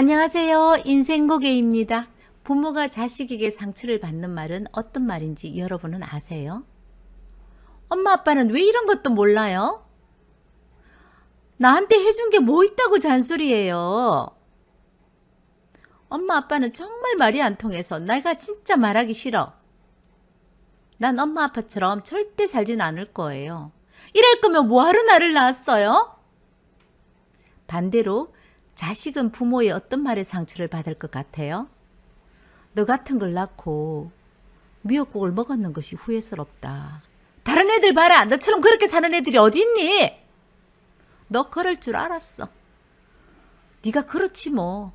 안녕하세요. 인생고개입니다. 부모가 자식에게 상처를 받는 말은 어떤 말인지 여러분은 아세요? 엄마 아빠는 왜 이런 것도 몰라요? 나한테 해준 게 뭐 있다고 잔소리해요. 엄마 아빠는 정말 말이 안 통해서 내가 진짜 말하기 싫어. 난 엄마 아빠처럼 절대 살진 않을 거예요. 이럴 거면 뭐하러 나를 낳았어요? 반대로 자식은 부모의 어떤 말에 상처를 받을 것 같아요? 너 같은 걸 낳고 미역국을 먹었는 것이 후회스럽다. 다른 애들 봐라. 너처럼 그렇게 사는 애들이 어디 있니? 너 그럴 줄 알았어. 네가 그렇지 뭐.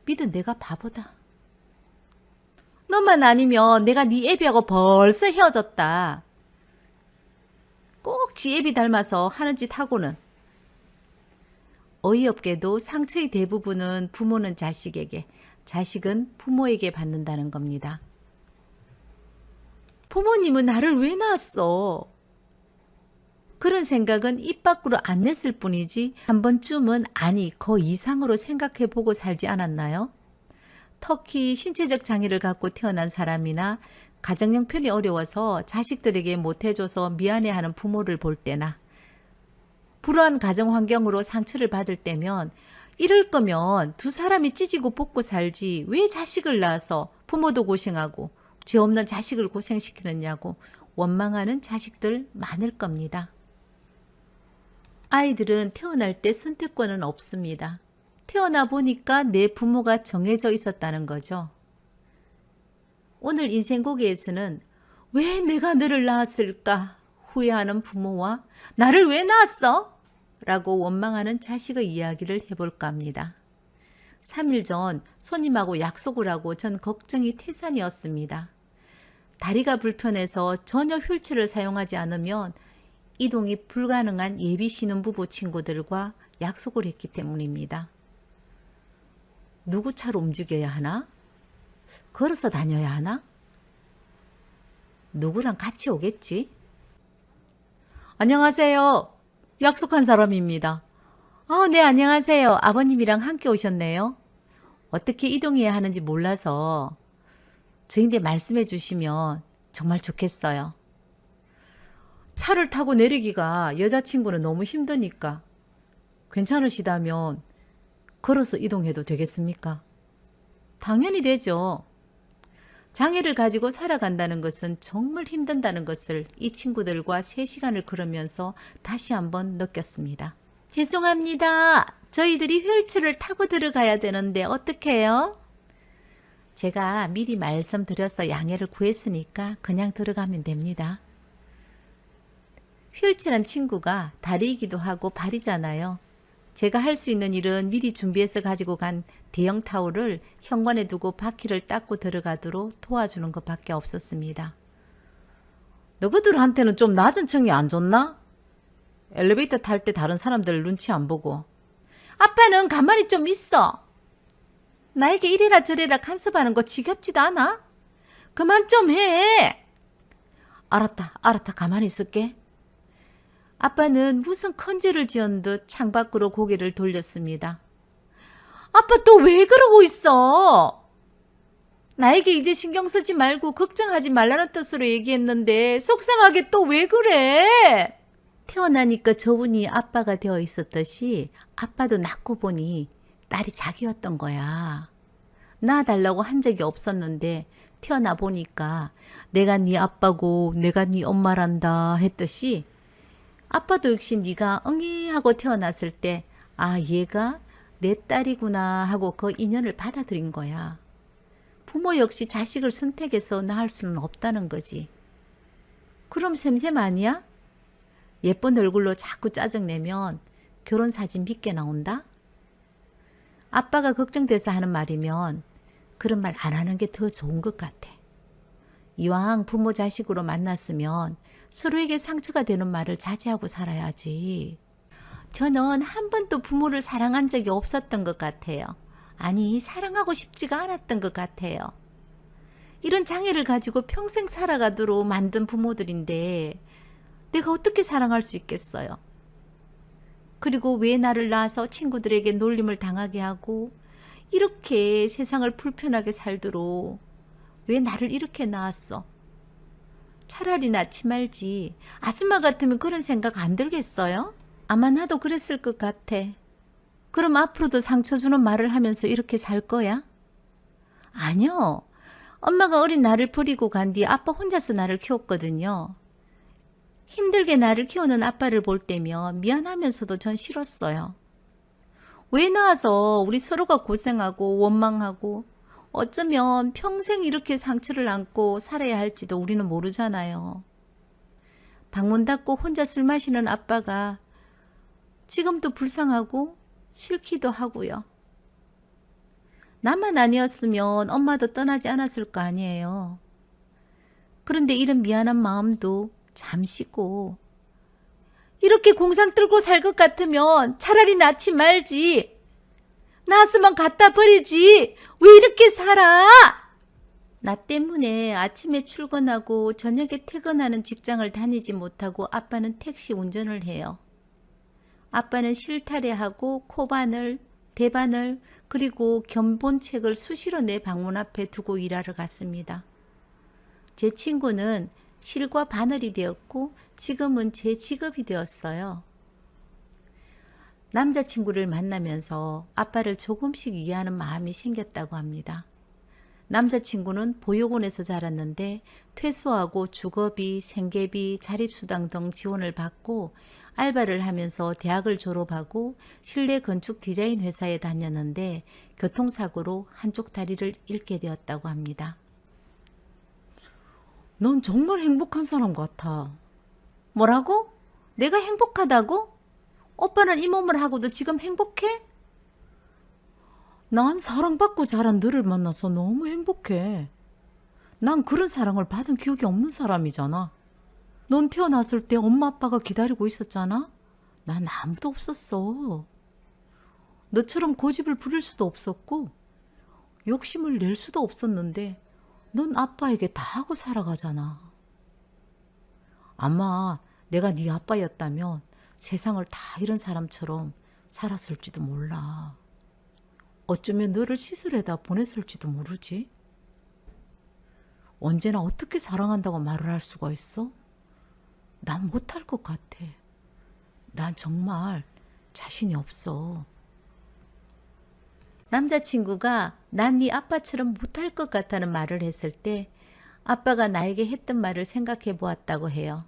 믿은 내가 바보다. 너만 아니면 내가 네 애비하고 벌써 헤어졌다. 꼭 지 애비 닮아서 하는 짓 하고는. 어이없게도 상처의 대부분은 부모는 자식에게, 자식은 부모에게 받는다는 겁니다. 부모님은 나를 왜 낳았어? 그런 생각은 입 밖으로 안 냈을 뿐이지 한 번쯤은 아니 그 이상으로 생각해보고 살지 않았나요? 특히 신체적 장애를 갖고 태어난 사람이나 가정 형편이 어려워서 자식들에게 못해줘서 미안해하는 부모를 볼 때나 불우한 가정 환경으로 상처를 받을 때면 이럴 거면 두 사람이 찢고 볶고 살지 왜 자식을 낳아서 부모도 고생하고 죄 없는 자식을 고생시키느냐고 원망하는 자식들 많을 겁니다. 아이들은 태어날 때 선택권은 없습니다. 태어나 보니까 내 부모가 정해져 있었다는 거죠. 오늘 인생고개에서는 왜 내가 너를 낳았을까 후회하는 부모와 나를 왜 낳았어? 라고 원망하는 자식의 이야기를 해볼까 합니다. 3일 전 손님하고 약속을 하고 전 걱정이 태산이었습니다. 다리가 불편해서 전혀 휠체어를 사용하지 않으면 이동이 불가능한 예비 신혼부부 친구들과 약속을 했기 때문입니다. 누구 차로 움직여야 하나? 걸어서 다녀야 하나? 누구랑 같이 오겠지? 안녕하세요. 약속한 사람입니다. 네, 안녕하세요. 아버님이랑 함께 오셨네요. 어떻게 이동해야 하는지 몰라서 저희한테 말씀해 주시면 정말 좋겠어요. 차를 타고 내리기가 여자친구는 너무 힘드니까 괜찮으시다면 걸어서 이동해도 되겠습니까? 당연히 되죠. 장애를 가지고 살아간다는 것은 정말 힘든다는 것을 이 친구들과 3시간을 걸으면서 다시 한번 느꼈습니다. 죄송합니다. 저희들이 휠체어를 타고 들어가야 되는데 어떡해요? 제가 미리 말씀드려서 양해를 구했으니까 그냥 들어가면 됩니다. 휠체어란 친구가 다리이기도 하고 발이잖아요. 제가 할 수 있는 일은 미리 준비해서 가지고 간 대형 타올을 현관에 두고 바퀴를 닦고 들어가도록 도와주는 것밖에 없었습니다. 너희들한테는 좀 낮은 층이 안 좋나? 엘리베이터 탈 때 다른 사람들 눈치 안 보고. 아빠는 가만히 좀 있어. 나에게 이래라 저래라 간섭하는 거 지겹지도 않아? 그만 좀 해. 알았다. 가만히 있을게. 아빠는 무슨 큰 죄를 지은 듯 창밖으로 고개를 돌렸습니다. 아빠 또 왜 그러고 있어? 나에게 이제 신경 쓰지 말고 걱정하지 말라는 뜻으로 얘기했는데 속상하게 또 왜 그래? 태어나니까 저분이 아빠가 되어 있었듯이 아빠도 낳고 보니 딸이 자기였던 거야. 낳아달라고 한 적이 없었는데 태어나 보니까 내가 네 아빠고 내가 네 엄마란다 했듯이 아빠도 역시 네가 응애 하고 태어났을 때 얘가 내 딸이구나 하고 그 인연을 받아들인 거야. 부모 역시 자식을 선택해서 낳을 수는 없다는 거지. 그럼 셈셈 아니야? 예쁜 얼굴로 자꾸 짜증내면 결혼 사진 밉게 나온다? 아빠가 걱정돼서 하는 말이면 그런 말 안 하는 게 더 좋은 것 같아. 이왕 부모 자식으로 만났으면 서로에게 상처가 되는 말을 자제하고 살아야지. 저는 한 번도 부모를 사랑한 적이 없었던 것 같아요. 아니, 사랑하고 싶지가 않았던 것 같아요. 이런 장애를 가지고 평생 살아가도록 만든 부모들인데 내가 어떻게 사랑할 수 있겠어요? 그리고 왜 나를 낳아서 친구들에게 놀림을 당하게 하고 이렇게 세상을 불편하게 살도록 왜 나를 이렇게 낳았어? 차라리 낳지 말지. 아줌마 같으면 그런 생각 안 들겠어요? 아마 나도 그랬을 것 같아. 그럼 앞으로도 상처 주는 말을 하면서 이렇게 살 거야? 아니요. 엄마가 어린 나를 버리고 간 뒤 아빠 혼자서 나를 키웠거든요. 힘들게 나를 키우는 아빠를 볼 때면 미안하면서도 전 싫었어요. 왜 낳아서 우리 서로가 고생하고 원망하고 어쩌면 평생 이렇게 상처를 안고 살아야 할지도 우리는 모르잖아요. 방문 닫고 혼자 술 마시는 아빠가 지금도 불쌍하고 싫기도 하고요. 나만 아니었으면 엄마도 떠나지 않았을 거 아니에요. 그런데 이런 미안한 마음도 잠시고 이렇게 공상 들고 살 것 같으면 차라리 낳지 말지. 낳았으면 갖다 버리지. 왜 이렇게 살아? 나 때문에 아침에 출근하고 저녁에 퇴근하는 직장을 다니지 못하고 아빠는 택시 운전을 해요. 아빠는 실타래하고 코바늘, 대바늘 그리고 견본책을 수시로 내 방문 앞에 두고 일하러 갔습니다. 제 친구는 실과 바늘이 되었고 지금은 제 직업이 되었어요. 남자친구를 만나면서 아빠를 조금씩 이해하는 마음이 생겼다고 합니다. 남자친구는 보육원에서 자랐는데 퇴소하고 주거비, 생계비, 자립수당 등 지원을 받고 알바를 하면서 대학을 졸업하고 실내 건축 디자인 회사에 다녔는데 교통사고로 한쪽 다리를 잃게 되었다고 합니다. 넌 정말 행복한 사람 같아. 뭐라고? 내가 행복하다고? 오빠는 이 몸을 하고도 지금 행복해? 난 사랑받고 자란 너를 만나서 너무 행복해. 난 그런 사랑을 받은 기억이 없는 사람이잖아. 넌 태어났을 때 엄마 아빠가 기다리고 있었잖아. 난 아무도 없었어. 너처럼 고집을 부릴 수도 없었고 욕심을 낼 수도 없었는데 넌 아빠에게 다 하고 살아가잖아. 아마 내가 네 아빠였다면 세상을 다 잃은 사람처럼 살았을지도 몰라. 어쩌면 너를 시설에다 보냈을지도 모르지. 언제나 어떻게 사랑한다고 말을 할 수가 있어? 난 못할 것 같아. 난 정말 자신이 없어. 남자친구가 난 네 아빠처럼 못할 것 같다는 말을 했을 때 아빠가 나에게 했던 말을 생각해 보았다고 해요.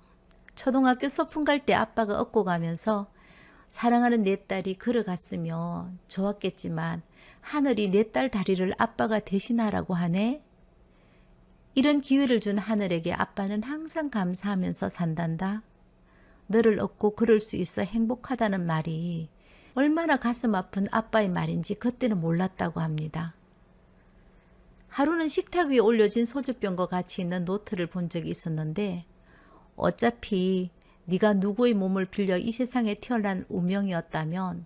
초등학교 소풍 갈 때 아빠가 업고 가면서 사랑하는 내 딸이 걸어갔으면 좋았겠지만 하늘이 내 딸 다리를 아빠가 대신하라고 하네. 이런 기회를 준 하늘에게 아빠는 항상 감사하면서 산단다. 너를 얻고 그럴 수 있어 행복하다는 말이 얼마나 가슴 아픈 아빠의 말인지 그때는 몰랐다고 합니다. 하루는 식탁 위에 올려진 소주병과 같이 있는 노트를 본 적이 있었는데 어차피 네가 누구의 몸을 빌려 이 세상에 태어난 운명이었다면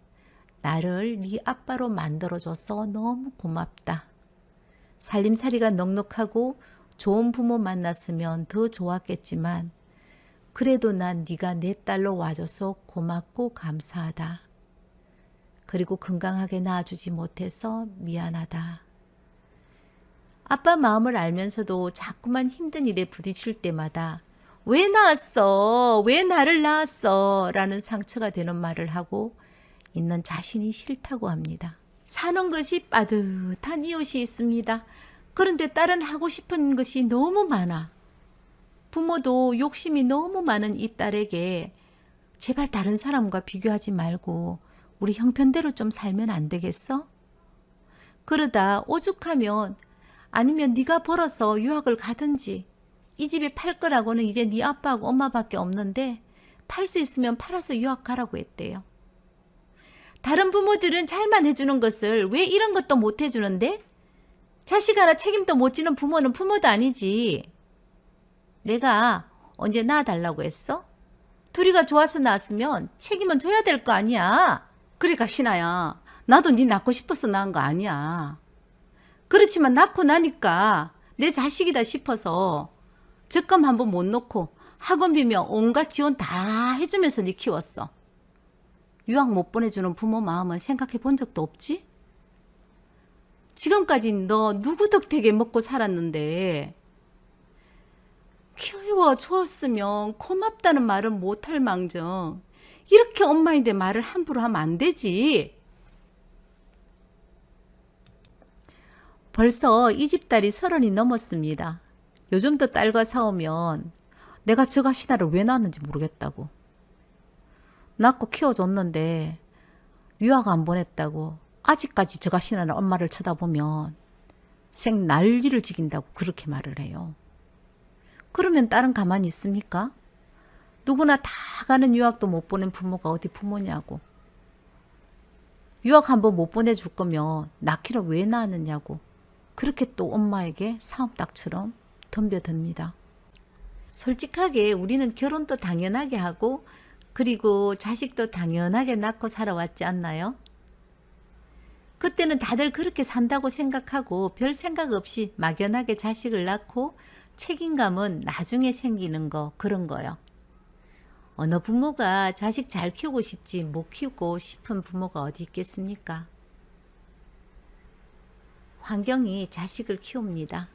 나를 네 아빠로 만들어줘서 너무 고맙다. 살림살이가 넉넉하고 좋은 부모 만났으면 더 좋았겠지만 그래도 난 네가 내 딸로 와줘서 고맙고 감사하다. 그리고 건강하게 낳아주지 못해서 미안하다. 아빠 마음을 알면서도 자꾸만 힘든 일에 부딪힐 때마다 왜 낳았어? 왜 나를 낳았어? 라는 상처가 되는 말을 하고 있는 자신이 싫다고 합니다. 사는 것이 빠듯한 이웃이 있습니다. 그런데 딸은 하고 싶은 것이 너무 많아. 부모도 욕심이 너무 많은 이 딸에게 제발 다른 사람과 비교하지 말고 우리 형편대로 좀 살면 안 되겠어? 그러다 오죽하면 아니면 네가 벌어서 유학을 가든지 이 집에 팔 거라고는 이제 네 아빠하고 엄마밖에 없는데 팔 수 있으면 팔아서 유학 가라고 했대요. 다른 부모들은 잘만 해주는 것을 왜 이런 것도 못 해주는데? 자식 하나 책임도 못 지는 부모는 부모도 아니지. 내가 언제 낳아달라고 했어? 둘이가 좋아서 낳았으면 책임은 져야 될 거 아니야. 그러니까 신아야, 나도 네 낳고 싶어서 낳은 거 아니야. 그렇지만 낳고 나니까 내 자식이다 싶어서 적금 한 번 못 놓고 학원비며 온갖 지원 다 해주면서 네 키웠어. 유학 못 보내주는 부모 마음은 생각해 본 적도 없지? 지금까지 너 누구 덕택에 먹고 살았는데. 키워줬으면 고맙다는 말은 못할 망정 이렇게 엄마인데 말을 함부로 하면 안 되지. 벌써 이 집 딸이 30이 넘었습니다. 요즘도 딸과 싸우면 내가 저 가시나를 왜 낳았는지 모르겠다고. 낳고 키워줬는데 유학 안 보냈다고 아직까지 저 가시나를 엄마를 쳐다보면 생 난리를 지긴다고 그렇게 말을 해요. 그러면 딸은 가만히 있습니까? 누구나 다 가는 유학도 못 보낸 부모가 어디 부모냐고. 유학 한번 못 보내줄 거면 낳기를 왜 낳았느냐고. 그렇게 또 엄마에게 사업닭처럼 덤벼듭니다. 솔직하게 우리는 결혼도 당연하게 하고 그리고 자식도 당연하게 낳고 살아왔지 않나요? 그때는 다들 그렇게 산다고 생각하고 별 생각 없이 막연하게 자식을 낳고 책임감은 나중에 생기는 거 그런 거요. 어느 부모가 자식 잘 키우고 싶지 못 키우고 싶은 부모가 어디 있겠습니까? 환경이 자식을 키웁니다.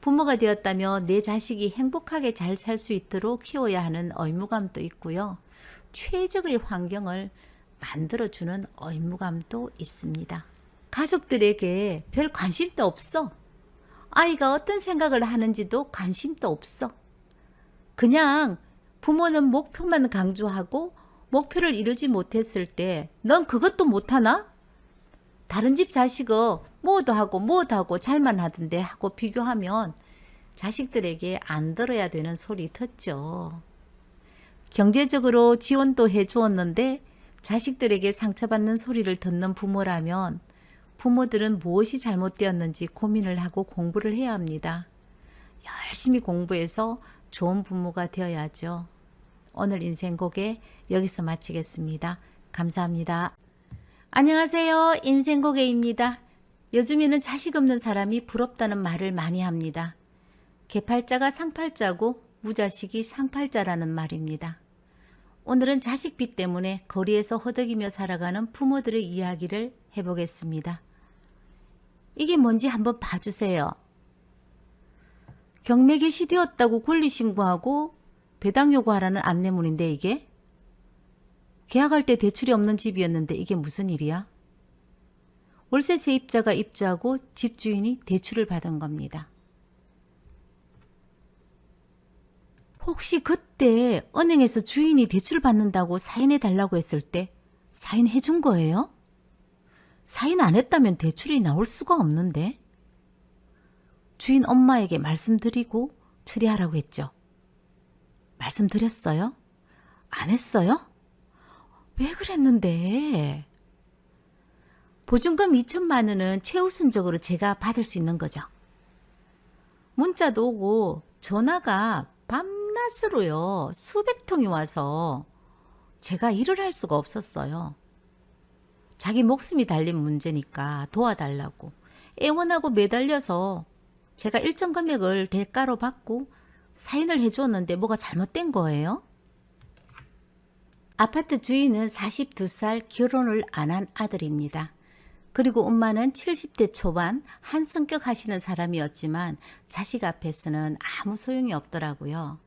부모가 되었다면 내 자식이 행복하게 잘 살 수 있도록 키워야 하는 의무감도 있고요. 최적의 환경을 만들어주는 의무감도 있습니다. 가족들에게 별 관심도 없어. 아이가 어떤 생각을 하는지도 관심도 없어. 그냥 부모는 목표만 강조하고 목표를 이루지 못했을 때 넌 그것도 못하나? 다른 집 자식은 뭐도 하고 잘만 하던데 하고 비교하면 자식들에게 안 들어야 되는 소리 듣죠. 경제적으로 지원도 해주었는데 자식들에게 상처받는 소리를 듣는 부모라면 부모들은 무엇이 잘못되었는지 고민을 하고 공부를 해야 합니다. 열심히 공부해서 좋은 부모가 되어야죠. 오늘 인생고개 여기서 마치겠습니다. 감사합니다. 안녕하세요. 인생고개입니다. 요즘에는 자식 없는 사람이 부럽다는 말을 많이 합니다. 개팔자가 상팔자고 무자식이 상팔자라는 말입니다. 오늘은 자식비 때문에 거리에서 허덕이며 살아가는 부모들의 이야기를 해보겠습니다. 이게 뭔지 한번 봐주세요. 경매 개시되었다고 권리신고하고 배당 요구하라는 안내문인데 이게? 계약할 때 대출이 없는 집이었는데 이게 무슨 일이야? 월세 세입자가 입주하고 집주인이 대출을 받은 겁니다. 혹시 그때 은행에서 주인이 대출 받는다고 사인해 달라고 했을 때 사인해 준 거예요? 사인 안 했다면 대출이 나올 수가 없는데. 주인 엄마에게 말씀드리고 처리하라고 했죠. 말씀드렸어요? 안 했어요? 왜 그랬는데? 보증금 2천만 원은 최우선적으로 제가 받을 수 있는 거죠. 문자도 오고 전화가 밤낮으로요. 수백 통이 와서 제가 일을 할 수가 없었어요. 자기 목숨이 달린 문제니까 도와달라고 애원하고 매달려서 제가 일정 금액을 대가로 받고 사인을 해주었는데 뭐가 잘못된 거예요? 아파트 주인은 42살 결혼을 안 한 아들입니다. 그리고 엄마는 70대 초반 한성격 하시는 사람이었지만 자식 앞에서는 아무 소용이 없더라고요.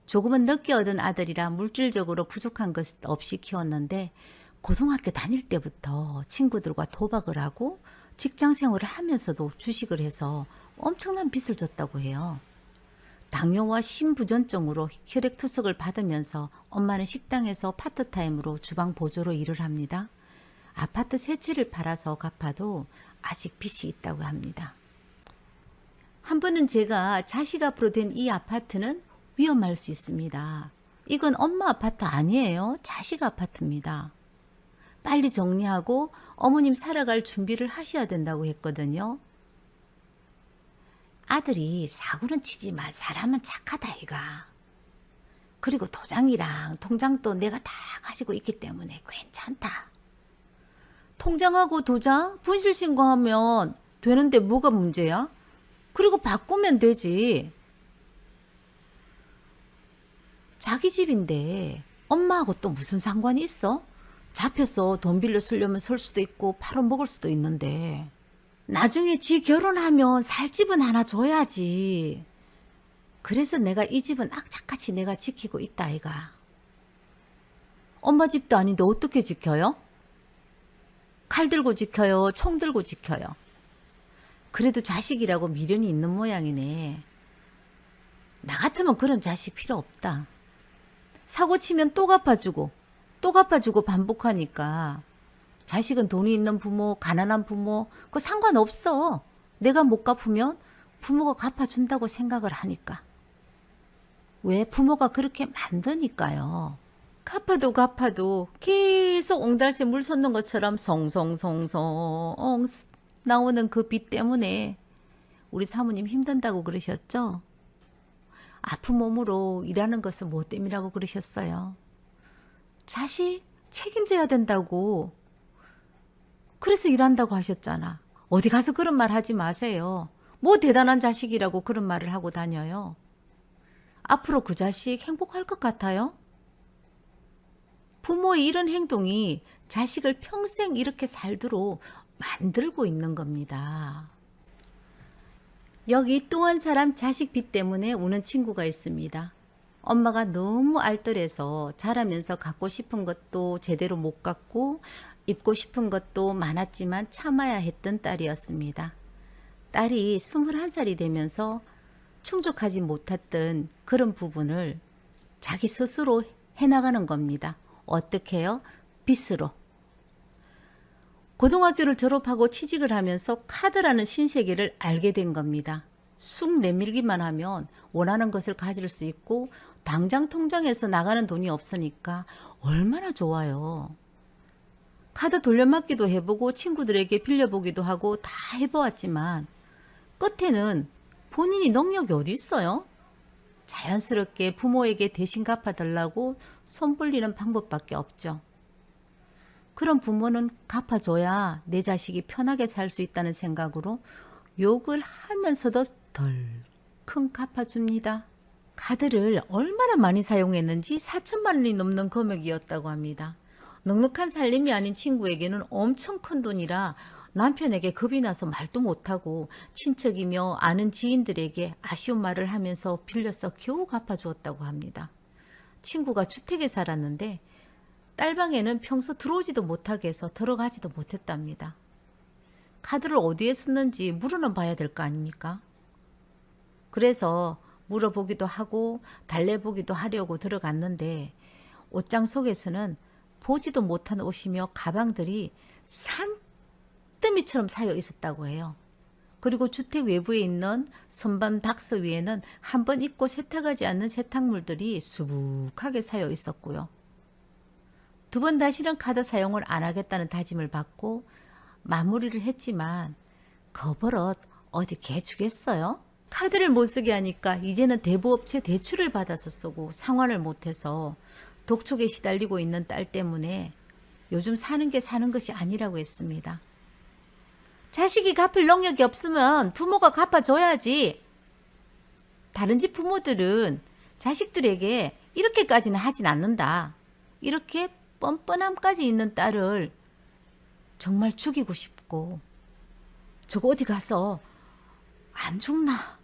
조금은 늦게 얻은 아들이라 물질적으로 부족한 것 없이 키웠는데 고등학교 다닐 때부터 친구들과 도박을 하고 직장 생활을 하면서도 주식을 해서 엄청난 빚을 졌다고 해요. 당뇨와 심부전증으로 혈액투석을 받으면서 엄마는 식당에서 파트타임으로 주방 보조로 일을 합니다. 아파트 세 채를 팔아서 갚아도 아직 빚이 있다고 합니다. 한 번은 제가 자식 앞으로 된 이 아파트는 위험할 수 있습니다. 이건 엄마 아파트 아니에요. 자식 아파트입니다. 빨리 정리하고 어머님 살아갈 준비를 하셔야 된다고 했거든요. 아들이 사고는 치지만 사람은 착하다 이가. 그리고 도장이랑 통장도 내가 다 가지고 있기 때문에 괜찮다. 통장하고 도장 분실신고하면 되는데 뭐가 문제야? 그리고 바꾸면 되지. 자기 집인데 엄마하고 또 무슨 상관이 있어? 잡혀서 돈 빌려 쓰려면 쓸 수도 있고 팔아먹을 수도 있는데. 나중에 지 결혼하면 살 집은 하나 줘야지. 그래서 내가 이 집은 악착같이 내가 지키고 있다 아이가. 엄마 집도 아닌데 어떻게 지켜요? 칼 들고 지켜요? 총 들고 지켜요? 그래도 자식이라고 미련이 있는 모양이네. 나 같으면 그런 자식 필요 없다. 사고 치면 또 갚아주고 또 갚아주고 반복하니까 자식은 돈이 있는 부모, 가난한 부모 그거 상관없어. 내가 못 갚으면 부모가 갚아준다고 생각을 하니까. 왜? 부모가 그렇게 만드니까요. 갚아도 계속 옹달새 물 솟는 것처럼 송송송송 나오는 그 빚 때문에 우리 사모님 힘든다고 그러셨죠? 아픈 몸으로 일하는 것은 뭐 때문이라고 그러셨어요? 자식 책임져야 된다고. 그래서 일한다고 하셨잖아. 어디 가서 그런 말 하지 마세요. 뭐 대단한 자식이라고 그런 말을 하고 다녀요. 앞으로 그 자식 행복할 것 같아요? 부모의 이런 행동이 자식을 평생 이렇게 살도록 만들고 있는 겁니다. 여기 또 한 사람 자식 빚 때문에 우는 친구가 있습니다. 엄마가 너무 알뜰해서 자라면서 갖고 싶은 것도 제대로 못 갖고 입고 싶은 것도 많았지만 참아야 했던 딸이었습니다. 딸이 21살이 되면서 충족하지 못했던 그런 부분을 자기 스스로 해나가는 겁니다. 어떻게 해요? 빚으로. 고등학교를 졸업하고 취직을 하면서 카드라는 신세계를 알게 된 겁니다. 쑥 내밀기만 하면 원하는 것을 가질 수 있고 당장 통장에서 나가는 돈이 없으니까 얼마나 좋아요. 카드 돌려막기도 해보고 친구들에게 빌려보기도 하고 다 해보았지만 끝에는 본인이 능력이 어디 있어요? 자연스럽게 부모에게 대신 갚아달라고 손 벌리는 방법밖에 없죠. 그런 부모는 갚아줘야 내 자식이 편하게 살 수 있다는 생각으로 욕을 하면서도 덜큰 갚아줍니다. 카드를 얼마나 많이 사용했는지 4천만 원이 넘는 금액이었다고 합니다. 넉넉한 살림이 아닌 친구에게는 엄청 큰 돈이라 남편에게 겁이 나서 말도 못하고 친척이며 아는 지인들에게 아쉬운 말을 하면서 빌려서 겨우 갚아주었다고 합니다. 친구가 주택에 살았는데 딸방에는 평소 들어오지도 못하게 해서 들어가지도 못했답니다. 카드를 어디에 썼는지 물어는 봐야 될 거 아닙니까? 그래서 물어보기도 하고 달래보기도 하려고 들어갔는데 옷장 속에서는 보지도 못한 옷이며 가방들이 산더미처럼 쌓여 있었다고 해요. 그리고 주택 외부에 있는 선반 박스 위에는 한 번 입고 세탁하지 않는 세탁물들이 수북하게 쌓여 있었고요. 두 번 다시는 카드 사용을 안 하겠다는 다짐을 받고 마무리를 했지만 거버릇 어디 개 주겠어요? 카드를 못 쓰게 하니까 이제는 대부업체 대출을 받아서 쓰고 상환을 못해서 독촉에 시달리고 있는 딸 때문에 요즘 사는 게 사는 것이 아니라고 했습니다. 자식이 갚을 능력이 없으면 부모가 갚아줘야지. 다른 집 부모들은 자식들에게 이렇게까지는 하진 않는다. 이렇게 뻔뻔함까지 있는 딸을 정말 죽이고 싶고 저거 어디 가서 안 죽나?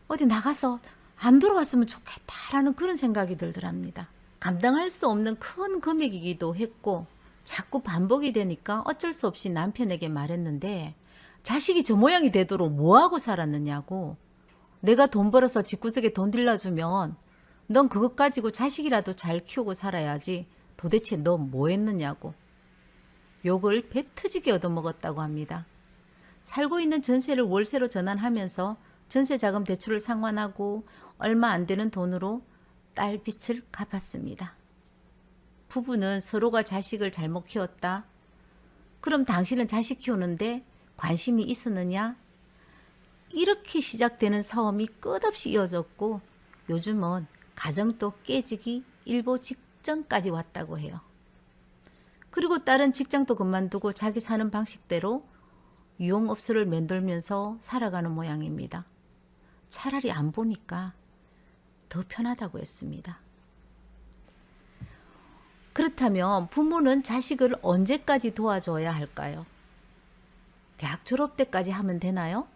어디 나가서 안 돌아왔으면 좋겠다라는 그런 생각이 들더랍니다. 감당할 수 없는 큰 금액이기도 했고 자꾸 반복이 되니까 어쩔 수 없이 남편에게 말했는데 자식이 저 모양이 되도록 뭐하고 살았느냐고. 내가 돈 벌어서 집구석에 돈 들려주면 넌 그것 가지고 자식이라도 잘 키우고 살아야지 도대체 너 뭐 했느냐고. 욕을 배 터지게 얻어먹었다고 합니다. 살고 있는 전세를 월세로 전환하면서 전세자금 대출을 상환하고 얼마 안 되는 돈으로 딸 빚을 갚았습니다. 부부는 서로가 자식을 잘못 키웠다. 그럼 당신은 자식 키우는데 관심이 있었느냐? 이렇게 시작되는 싸움이 끝없이 이어졌고 요즘은 가정도 깨지기 일보 직전까지 왔다고 해요. 그리고 딸은 직장도 그만두고 자기 사는 방식대로 유흥업소를 맴돌면서 살아가는 모양입니다. 차라리 안 보니까 더 편하다고 했습니다. 그렇다면 부모는 자식을 언제까지 도와줘야 할까요? 대학 졸업 때까지 하면 되나요?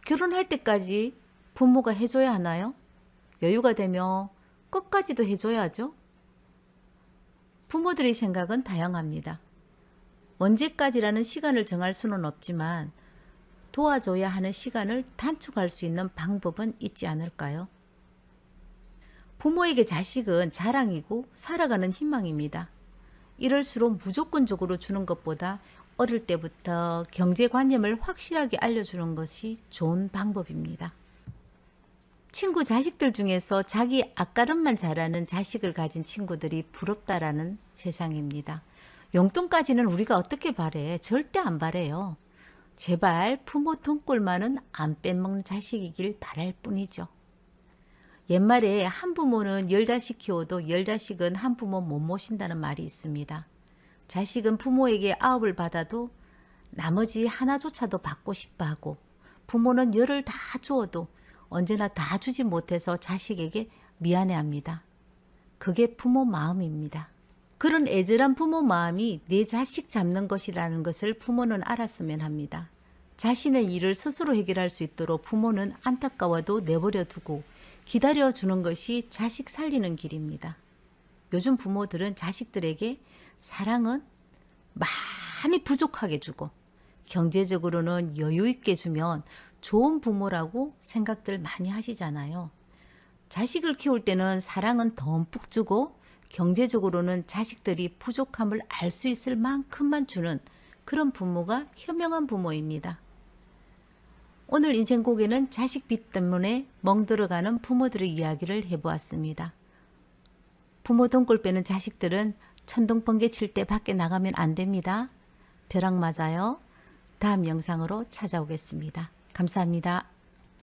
결혼할 때까지 부모가 해줘야 하나요? 여유가 되면 끝까지도 해줘야죠. 부모들의 생각은 다양합니다. 언제까지라는 시간을 정할 수는 없지만 도와줘야 하는 시간을 단축할 수 있는 방법은 있지 않을까요? 부모에게 자식은 자랑이고 살아가는 희망입니다. 이럴수록 무조건적으로 주는 것보다 어릴 때부터 경제관념을 확실하게 알려주는 것이 좋은 방법입니다. 친구 자식들 중에서 자기 앞가림만 잘하는 자식을 가진 친구들이 부럽다라는 세상입니다. 용돈까지는 우리가 어떻게 바래? 절대 안 바래요. 제발 부모 돈꿀만은 안 빼먹는 자식이길 바랄 뿐이죠. 옛말에 한 부모는 10자식 키워도 10자식은 한 부모 못 모신다는 말이 있습니다. 자식은 부모에게 9을 받아도 나머지 하나조차도 받고 싶어 하고, 부모는 10을 다 주어도 언제나 다 주지 못해서 자식에게 미안해합니다. 그게 부모 마음입니다. 그런 애절한 부모 마음이 내 자식 잡는 것이라는 것을 부모는 알았으면 합니다. 자신의 일을 스스로 해결할 수 있도록 부모는 안타까워도 내버려 두고 기다려주는 것이 자식 살리는 길입니다. 요즘 부모들은 자식들에게 사랑은 많이 부족하게 주고 경제적으로는 여유 있게 주면 좋은 부모라고 생각들 많이 하시잖아요. 자식을 키울 때는 사랑은 듬뿍 주고 경제적으로는 자식들이 부족함을 알 수 있을 만큼만 주는 그런 부모가 현명한 부모입니다. 오늘 인생고개는 자식 빚 때문에 멍들어가는 부모들의 이야기를 해보았습니다. 부모 돈골 빼는 자식들은 천둥번개 칠 때 밖에 나가면 안 됩니다. 벼락 맞아요. 다음 영상으로 찾아오겠습니다. 감사합니다.